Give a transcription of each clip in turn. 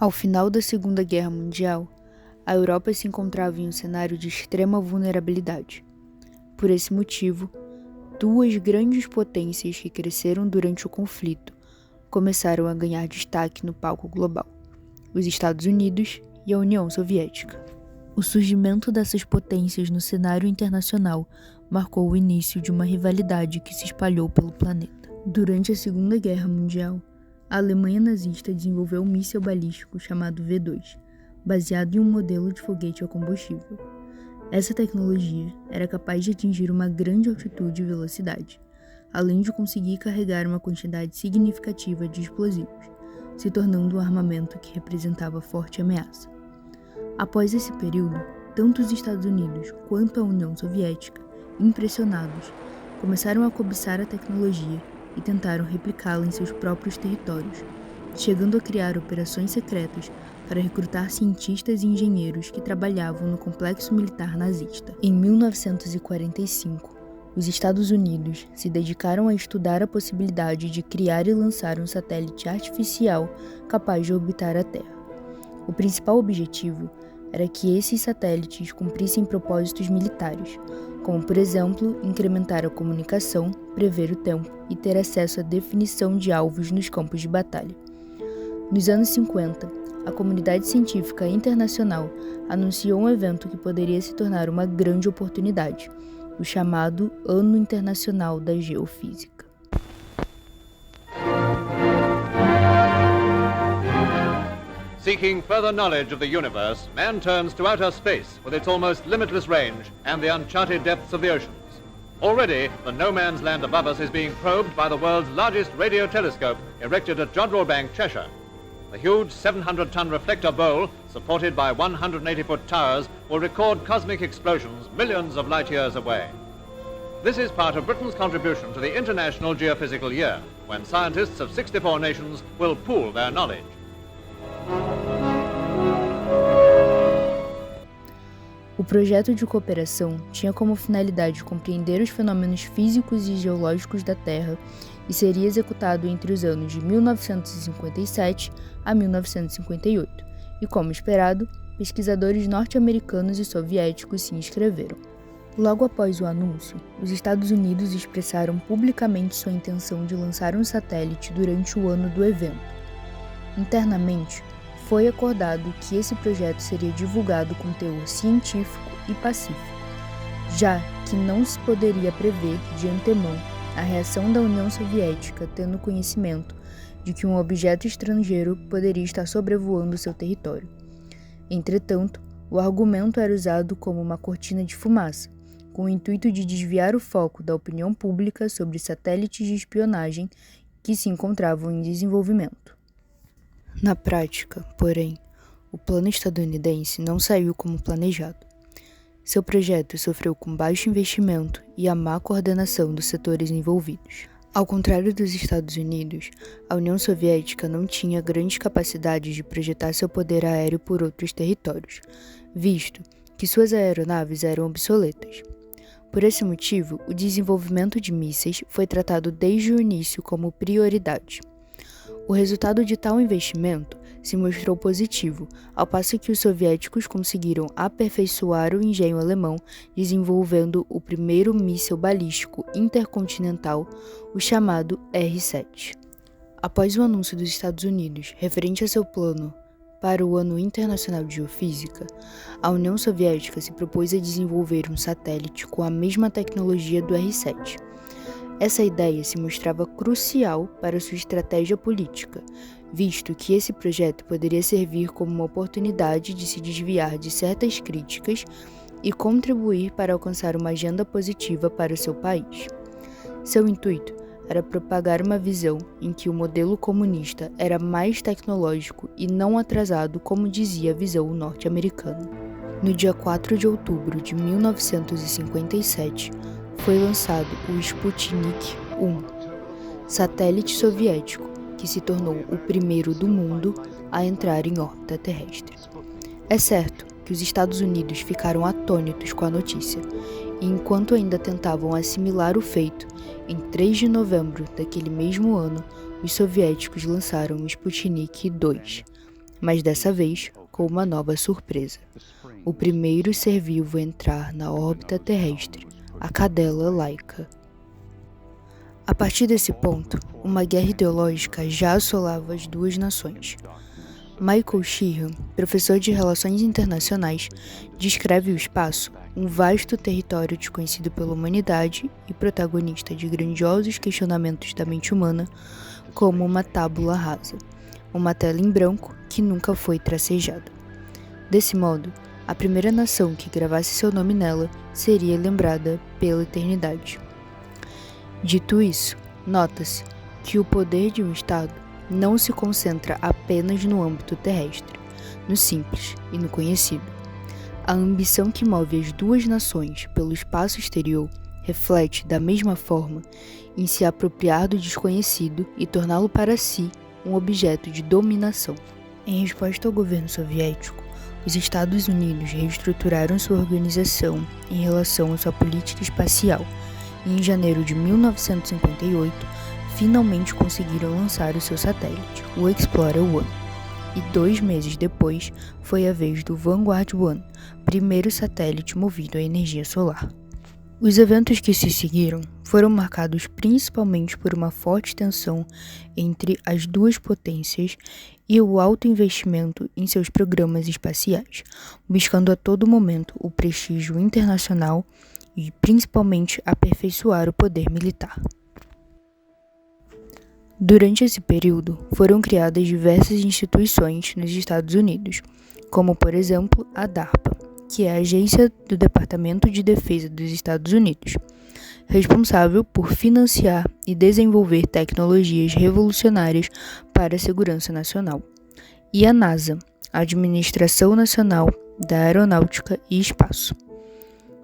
Ao final da Segunda Guerra Mundial, a Europa se encontrava em um cenário de extrema vulnerabilidade. Por esse motivo, duas grandes potências que cresceram durante o conflito começaram a ganhar destaque no palco global: os Estados Unidos e a União Soviética. O surgimento dessas potências no cenário internacional marcou o início de uma rivalidade que se espalhou pelo planeta. Durante a Segunda Guerra Mundial, a Alemanha nazista desenvolveu um míssil balístico chamado V2, baseado em um modelo de foguete a combustível. Essa tecnologia era capaz de atingir uma grande altitude e velocidade, além de conseguir carregar uma quantidade significativa de explosivos, se tornando um armamento que representava forte ameaça. Após esse período, tanto os Estados Unidos quanto a União Soviética, impressionados, começaram a cobiçar a tecnologia e tentaram replicá-la em seus próprios territórios, chegando a criar operações secretas para recrutar cientistas e engenheiros que trabalhavam no complexo militar nazista. Em 1945, os Estados Unidos se dedicaram a estudar a possibilidade de criar e lançar um satélite artificial capaz de orbitar a Terra. O principal objetivo era que esses satélites cumprissem propósitos militares, como, por exemplo, incrementar a comunicação, prever o tempo e ter acesso à definição de alvos nos campos de batalha. Nos anos 50, a comunidade científica internacional anunciou um evento que poderia se tornar uma grande oportunidade, o chamado Ano Internacional da Geofísica. Seeking further knowledge of the universe, man turns to outer space with its almost limitless range and the uncharted depths of the oceans. Already, the no man's land above us is being probed by the world's largest radio telescope erected at Jodrell Bank, Cheshire. The huge 700-ton reflector bowl, supported by 180-foot towers, will record cosmic explosions millions of light years away. This is part of Britain's contribution to the International Geophysical Year, when scientists of 64 nations will pool their knowledge. O projeto de cooperação tinha como finalidade compreender os fenômenos físicos e geológicos da Terra e seria executado entre os anos de 1957 a 1958, e, como esperado, pesquisadores norte-americanos e soviéticos se inscreveram. Logo após o anúncio, os Estados Unidos expressaram publicamente sua intenção de lançar um satélite durante o ano do evento. Internamente, foi acordado que esse projeto seria divulgado com teor científico e pacífico, já que não se poderia prever de antemão a reação da União Soviética tendo conhecimento de que um objeto estrangeiro poderia estar sobrevoando seu território. Entretanto, o argumento era usado como uma cortina de fumaça, com o intuito de desviar o foco da opinião pública sobre satélites de espionagem que se encontravam em desenvolvimento. Na prática, porém, o plano estadunidense não saiu como planejado. Seu projeto sofreu com baixo investimento e a má coordenação dos setores envolvidos. Ao contrário dos Estados Unidos, a União Soviética não tinha grande capacidade de projetar seu poder aéreo por outros territórios, visto que suas aeronaves eram obsoletas. Por esse motivo, o desenvolvimento de mísseis foi tratado desde o início como prioridade. O resultado de tal investimento se mostrou positivo, ao passo que os soviéticos conseguiram aperfeiçoar o engenho alemão, desenvolvendo o primeiro míssil balístico intercontinental, o chamado R-7. Após o anúncio dos Estados Unidos referente a seu plano para o Ano Internacional de Geofísica, a União Soviética se propôs a desenvolver um satélite com a mesma tecnologia do R-7. Essa ideia se mostrava crucial para sua estratégia política, visto que esse projeto poderia servir como uma oportunidade de se desviar de certas críticas e contribuir para alcançar uma agenda positiva para o seu país. Seu intuito era propagar uma visão em que o modelo comunista era mais tecnológico e não atrasado, como dizia a visão norte-americana. No dia 4 de outubro de 1957, foi lançado o Sputnik 1, satélite soviético que se tornou o primeiro do mundo a entrar em órbita terrestre. É certo que os Estados Unidos ficaram atônitos com a notícia, e enquanto ainda tentavam assimilar o feito, em 3 de novembro daquele mesmo ano, os soviéticos lançaram o Sputnik 2, mas dessa vez com uma nova surpresa. O primeiro ser vivo a entrar na órbita terrestre, a cadela Laika. A partir desse ponto, uma guerra ideológica já assolava as duas nações. Michael Sheehan, professor de Relações Internacionais, descreve o espaço, um vasto território desconhecido pela humanidade e protagonista de grandiosos questionamentos da mente humana, como uma tábula rasa, uma tela em branco que nunca foi tracejada. Desse modo, a primeira nação que gravasse seu nome nela seria lembrada pela eternidade. Dito isso, nota-se que o poder de um Estado não se concentra apenas no âmbito terrestre, no simples e no conhecido. A ambição que move as duas nações pelo espaço exterior reflete, da mesma forma, em se apropriar do desconhecido e torná-lo para si um objeto de dominação. Em resposta ao governo soviético, os Estados Unidos reestruturaram sua organização em relação à sua política espacial e, em janeiro de 1958, finalmente conseguiram lançar o seu satélite, o Explorer 1. E 2 meses depois, foi a vez do Vanguard 1, primeiro satélite movido à energia solar. Os eventos que se seguiram foram marcados principalmente por uma forte tensão entre as duas potências e o alto investimento em seus programas espaciais, buscando a todo momento o prestígio internacional e, principalmente, aperfeiçoar o poder militar. Durante esse período, foram criadas diversas instituições nos Estados Unidos, como, por exemplo, a DARPA, que é a agência do Departamento de Defesa dos Estados Unidos, responsável por financiar e desenvolver tecnologias revolucionárias para a segurança nacional, e a NASA, a Administração Nacional da Aeronáutica e Espaço.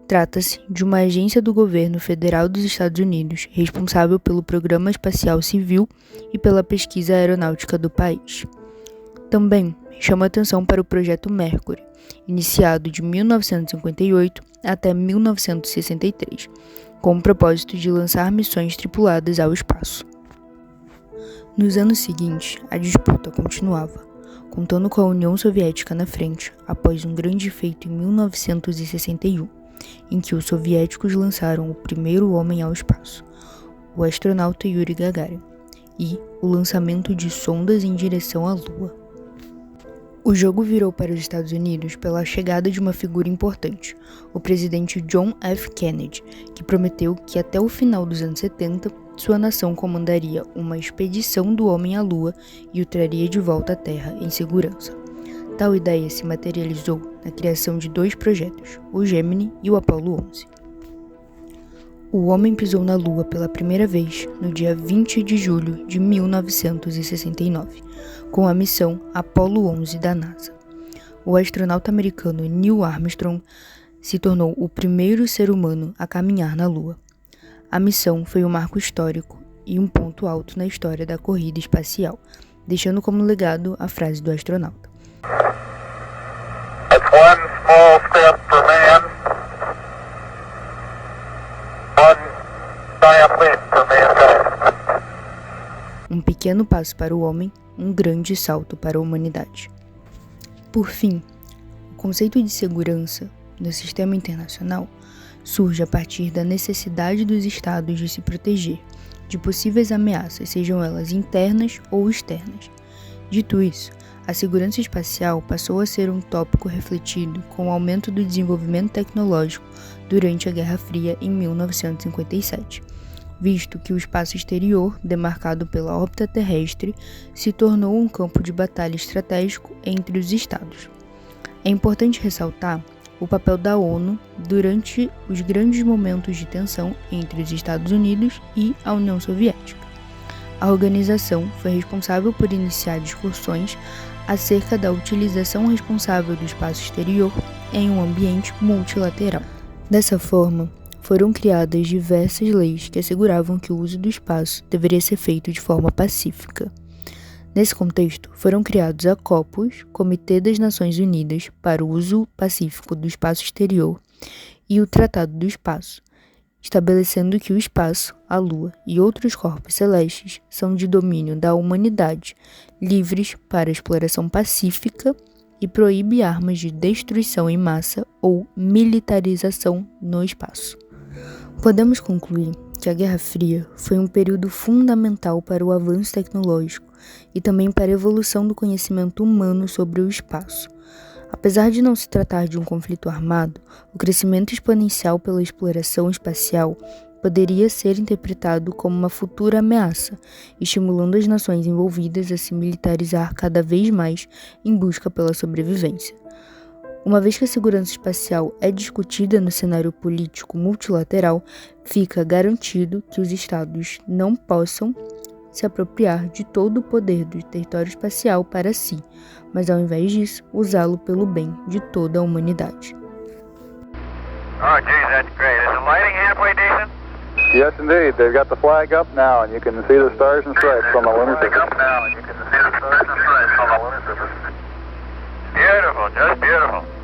Trata-se de uma agência do governo federal dos Estados Unidos responsável pelo Programa Espacial Civil e pela pesquisa aeronáutica do país. Também chama atenção para o Projeto Mercury, iniciado de 1958 até 1963, com o propósito de lançar missões tripuladas ao espaço. Nos anos seguintes, a disputa continuava, contando com a União Soviética na frente, após um grande feito em 1961, em que os soviéticos lançaram o primeiro homem ao espaço, o astronauta Yuri Gagarin, e o lançamento de sondas em direção à Lua. O jogo virou para os Estados Unidos pela chegada de uma figura importante, o presidente John F. Kennedy, que prometeu que até o final dos anos 70, sua nação comandaria uma expedição do homem à Lua e o traria de volta à Terra em segurança. Tal ideia se materializou na criação de 2 projetos, o Gemini e o Apollo 11. O homem pisou na Lua pela primeira vez no dia 20 de julho de 1969, com a missão Apollo 11 da NASA. O astronauta americano Neil Armstrong se tornou o primeiro ser humano a caminhar na Lua. A missão foi um marco histórico e um ponto alto na história da corrida espacial, deixando como legado a frase do astronauta: That's one small step for man, one giant leap for mankind. Um pequeno passo para o homem, um grande salto para a humanidade. Por fim, o conceito de segurança no sistema internacional surge a partir da necessidade dos Estados de se proteger de possíveis ameaças, sejam elas internas ou externas. Dito isso, a segurança espacial passou a ser um tópico refletido com o aumento do desenvolvimento tecnológico durante a Guerra Fria em 1957, visto que o espaço exterior, demarcado pela órbita terrestre, se tornou um campo de batalha estratégico entre os Estados. É importante ressaltar o papel da ONU durante os grandes momentos de tensão entre os Estados Unidos e a União Soviética. A organização foi responsável por iniciar discussões acerca da utilização responsável do espaço exterior em um ambiente multilateral. Dessa forma, foram criadas diversas leis que asseguravam que o uso do espaço deveria ser feito de forma pacífica. Nesse contexto, foram criados a COPUOS, Comitê das Nações Unidas para o Uso Pacífico do Espaço Exterior, e o Tratado do Espaço, estabelecendo que o espaço, a Lua e outros corpos celestes são de domínio da humanidade, livres para exploração pacífica, e proíbe armas de destruição em massa ou militarização no espaço. Podemos concluir que a Guerra Fria foi um período fundamental para o avanço tecnológico e também para a evolução do conhecimento humano sobre o espaço. Apesar de não se tratar de um conflito armado, o crescimento exponencial pela exploração espacial poderia ser interpretado como uma futura ameaça, estimulando as nações envolvidas a se militarizar cada vez mais em busca pela sobrevivência. Uma vez que a segurança espacial é discutida no cenário político multilateral, fica garantido que os Estados não possam se apropriar de todo o poder do território espacial para si, mas ao invés disso, usá-lo pelo bem de toda a humanidade. Oh, geez, that's great. Is the lighting halfway decent? Yes, indeed. They've got the flag up now, and you can see the stars and stripes on the lunar surface. Up now, and you can see the stars and stripes on the lunar surface. Beautiful, just beautiful.